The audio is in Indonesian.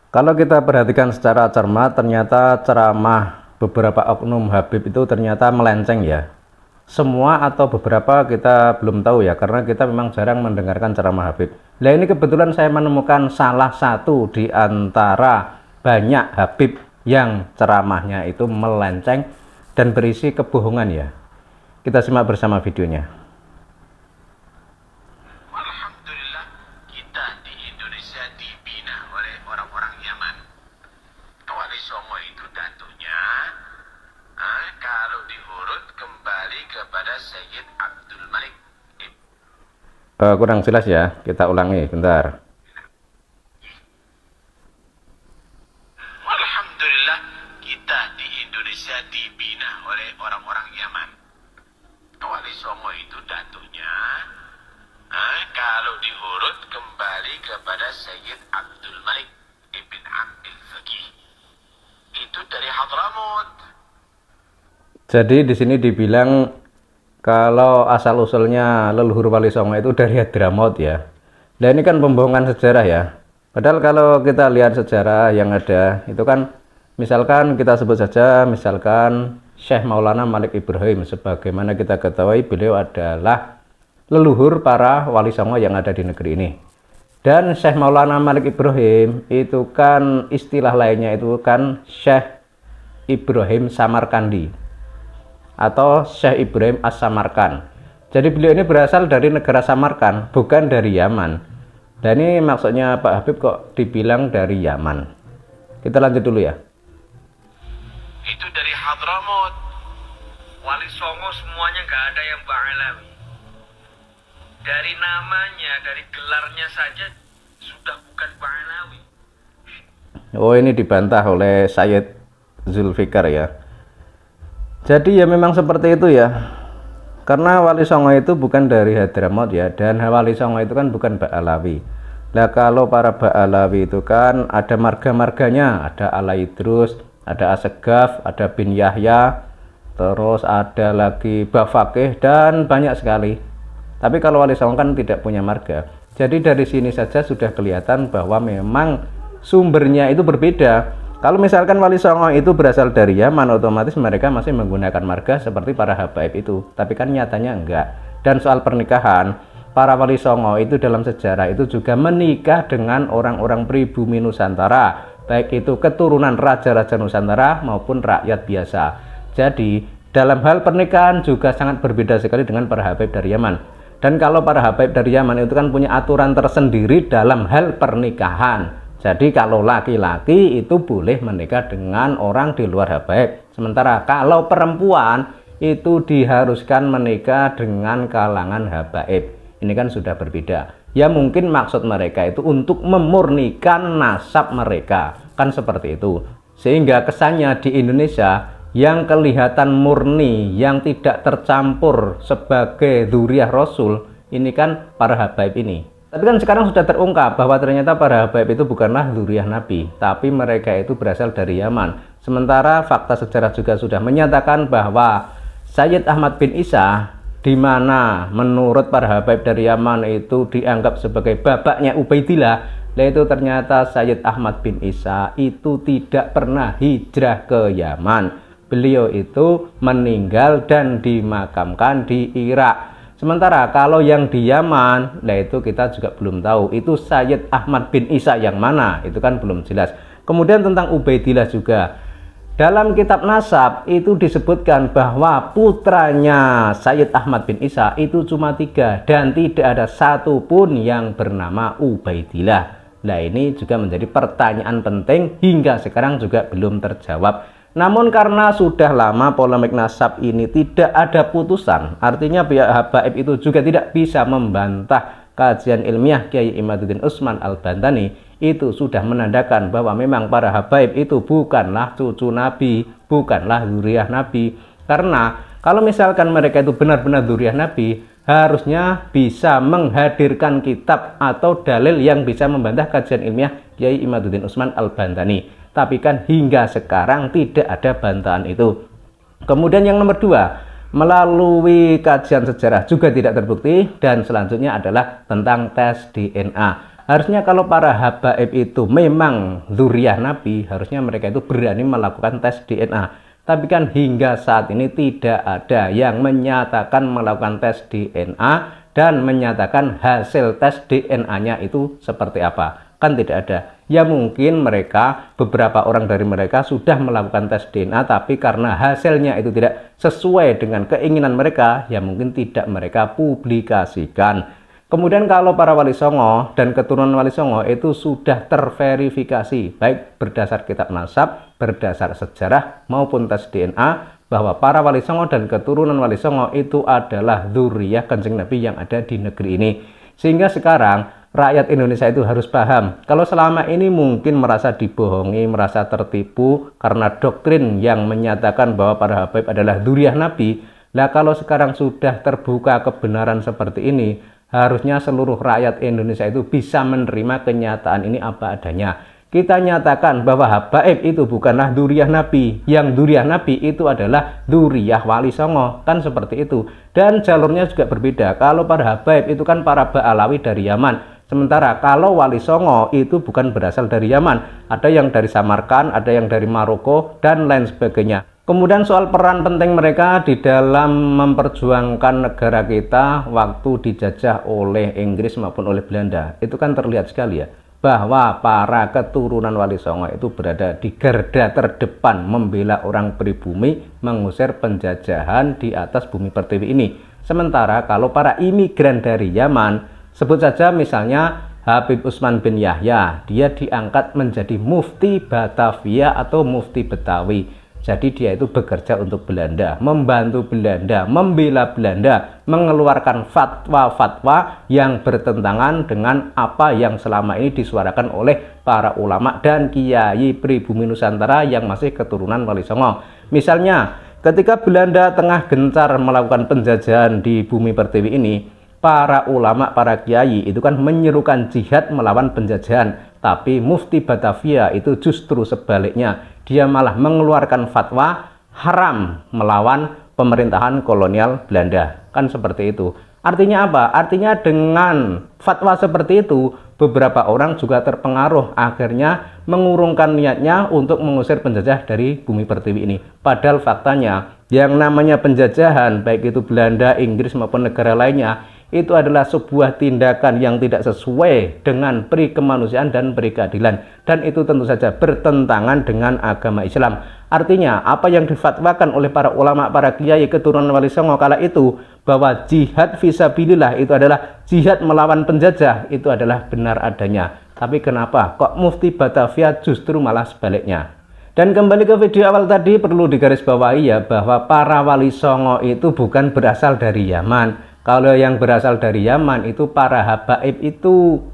Kalau kita perhatikan secara cermat, ternyata ceramah beberapa oknum Habib itu ternyata melenceng ya. Semua atau beberapa kita belum tahu ya, karena kita memang jarang mendengarkan ceramah Habib. Nah ini kebetulan saya menemukan salah satu di antara banyak Habib yang ceramahnya itu melenceng dan berisi kebohongan ya. Kita simak bersama videonya. Alhamdulillah, kita di Indonesia dibina oleh orang-orang Yaman. Wali Songo itu datuknya, kalau diurut kembali kepada Sayyid Abdul Malik. Kurang jelas ya, kita ulangi bentar. Alhamdulillah, kita di Indonesia dibina oleh orang-orang Yaman. Wali Songo itu datuknya, kalau diurut kembali kepada Sayyid Abdul Malik ibn Abdul Faqih. Itu dari Hadramut. Jadi di sini dibilang kalau asal usulnya leluhur Wali Songo itu dari Hadramaut ya. Nah ini kan pembohongan sejarah ya. Padahal kalau kita lihat sejarah yang ada itu kan, misalkan kita sebut saja misalkan Syekh Maulana Malik Ibrahim, sebagaimana kita ketahui beliau adalah leluhur para Wali Songo yang ada di negeri ini. Dan Syekh Maulana Malik Ibrahim itu kan istilah lainnya itu kan Syekh Ibrahim Samarkandi atau Syekh Ibrahim As-Samarkan. Jadi beliau ini berasal dari negara Samarkan, bukan dari Yaman. Dan ini maksudnya Pak Habib kok dibilang dari Yaman. Kita lanjut dulu ya. Itu dari Hadramut. Wali Songo semuanya nggak ada yang Ba'alawi. Dari namanya, dari gelarnya saja sudah bukan Ba'alawi. Oh ini dibantah oleh Sayyid Zulfikar ya. Jadi ya memang seperti itu ya. Karena Wali Songo itu bukan dari Hadramaut ya, dan Wali Songo itu kan bukan Ba'alawi. Nah kalau para Ba'alawi itu kan ada marga-marganya, ada Ala Idrus, ada Asegaf, ada bin Yahya, terus ada lagi Bafakih, dan banyak sekali. Tapi kalau Wali Songo kan tidak punya marga. Jadi dari sini saja sudah kelihatan bahwa memang sumbernya itu berbeda. Kalau misalkan Wali Songo itu berasal dari Yaman, otomatis mereka masih menggunakan marga seperti para habaib itu. Tapi kan nyatanya enggak. Dan soal pernikahan, para Wali Songo itu dalam sejarah itu juga menikah dengan orang-orang pribumi Nusantara, baik itu keturunan raja-raja Nusantara maupun rakyat biasa. Jadi dalam hal pernikahan juga sangat berbeda sekali dengan para habaib dari Yaman. Dan kalau para habaib dari Yaman itu kan punya aturan tersendiri dalam hal pernikahan. Jadi kalau laki-laki itu boleh menikah dengan orang di luar habaib. Sementara kalau perempuan itu diharuskan menikah dengan kalangan habaib. Ini kan sudah berbeda. Ya mungkin maksud mereka itu untuk memurnikan nasab mereka. Kan seperti itu. Sehingga kesannya di Indonesia yang kelihatan murni, yang tidak tercampur sebagai dzurriyyah Rasul, ini kan para habaib ini. Tapi kan sekarang sudah terungkap bahwa ternyata para habaib itu bukanlah dzurriyyah Nabi, tapi mereka itu berasal dari Yaman. Sementara fakta sejarah juga sudah menyatakan bahwa Sayyid Ahmad bin Isa, di mana menurut para habaib dari Yaman itu dianggap sebagai bapaknya Ubaidillah, yaitu ternyata Sayyid Ahmad bin Isa itu tidak pernah hijrah ke Yaman. Beliau itu meninggal dan dimakamkan di Irak. Sementara kalau yang di Yaman, nah itu kita juga belum tahu itu Sayyid Ahmad bin Isa yang mana, itu kan belum jelas. Kemudian tentang Ubaidillah juga, dalam kitab nasab itu disebutkan bahwa putranya Sayyid Ahmad bin Isa itu cuma 3 dan tidak ada satupun yang bernama Ubaidillah. Nah ini juga menjadi pertanyaan penting hingga sekarang juga belum terjawab. Namun karena sudah lama polemik nasab ini tidak ada putusan, artinya pihak habaib itu juga tidak bisa membantah kajian ilmiah Kiai Imaduddin Utsman Al-Bantani. Itu sudah menandakan bahwa memang para habaib itu bukanlah cucu Nabi, bukanlah dzurriyyah Nabi. Karena kalau misalkan mereka itu benar-benar dzurriyyah Nabi, harusnya bisa menghadirkan kitab atau dalil yang bisa membantah kajian ilmiah Kiai Imaduddin Utsman Al-Bantani. Tapi kan hingga sekarang tidak ada bantahan itu. Kemudian yang nomor 2, melalui kajian sejarah juga tidak terbukti. Dan selanjutnya adalah tentang tes DNA. Harusnya kalau para habaib itu memang dzurriyyah Nabi, harusnya mereka itu berani melakukan tes DNA. Tapi kan hingga saat ini tidak ada yang menyatakan melakukan tes DNA dan menyatakan hasil tes DNA-nya itu seperti apa. Kan tidak ada. Ya mungkin mereka, beberapa orang dari mereka sudah melakukan tes DNA, tapi karena hasilnya itu tidak sesuai dengan keinginan mereka, ya mungkin tidak mereka publikasikan. Kemudian kalau para wali songo dan keturunan wali songo itu sudah terverifikasi, baik berdasar kitab nasab, berdasar sejarah maupun tes DNA, bahwa para wali songo dan keturunan wali songo itu adalah dzurriyyah Kanjeng Nabi yang ada di negeri ini. Sehingga sekarang rakyat Indonesia itu harus paham, kalau selama ini mungkin merasa dibohongi, merasa tertipu karena doktrin yang menyatakan bahwa para habaib adalah dzurriyyah Nabi. Nah kalau sekarang sudah terbuka kebenaran seperti ini, harusnya seluruh rakyat Indonesia itu bisa menerima kenyataan ini apa adanya. Kita nyatakan bahwa habaib itu bukanlah dzurriyyah Nabi. Yang dzurriyyah Nabi itu adalah dzurriyyah Wali Songo. Kan seperti itu. Dan jalurnya juga berbeda. Kalau para habaib itu kan para Ba'alawi dari Yaman. Sementara kalau Wali Songo itu bukan berasal dari Yaman. Ada yang dari Samarkand, ada yang dari Maroko, dan lain sebagainya. Kemudian soal peran penting mereka di dalam memperjuangkan negara kita waktu dijajah oleh Inggris maupun oleh Belanda. Itu kan terlihat sekali ya, bahwa para keturunan Wali Songo itu berada di garda terdepan membela orang pribumi, mengusir penjajahan di atas bumi pertiwi ini. Sementara kalau para imigran dari Yaman, sebut saja misalnya Habib Utsman bin Yahya, dia diangkat menjadi mufti Batavia atau mufti Betawi. Jadi dia itu bekerja untuk Belanda, membantu Belanda, membela Belanda, mengeluarkan fatwa-fatwa yang bertentangan dengan apa yang selama ini disuarakan oleh para ulama dan kiai pribumi Nusantara yang masih keturunan Wali Songo. Misalnya, ketika Belanda tengah gencar melakukan penjajahan di bumi pertiwi ini, para ulama, para kiai itu kan menyerukan jihad melawan penjajahan. Tapi mufti Batavia itu justru sebaliknya. Dia malah mengeluarkan fatwa haram melawan pemerintahan kolonial Belanda. Kan seperti itu. Artinya apa? Artinya dengan fatwa seperti itu, beberapa orang juga terpengaruh, akhirnya mengurungkan niatnya untuk mengusir penjajah dari bumi pertiwi ini. Padahal faktanya, yang namanya penjajahan, baik itu Belanda, Inggris maupun negara lainnya, itu adalah sebuah tindakan yang tidak sesuai dengan peri kemanusiaan dan peri keadilan, dan itu tentu saja bertentangan dengan agama Islam. Artinya apa yang difatwakan oleh para ulama, para kiai keturunan Wali Songo kala itu, bahwa jihad fisabilillah itu adalah jihad melawan penjajah, itu adalah benar adanya. Tapi kenapa kok mufti Batavia justru malah sebaliknya? Dan kembali ke video awal tadi, perlu digarisbawahi ya, bahwa para Wali Songo itu bukan berasal dari Yaman. Kalau yang berasal dari Yaman itu para habaib itu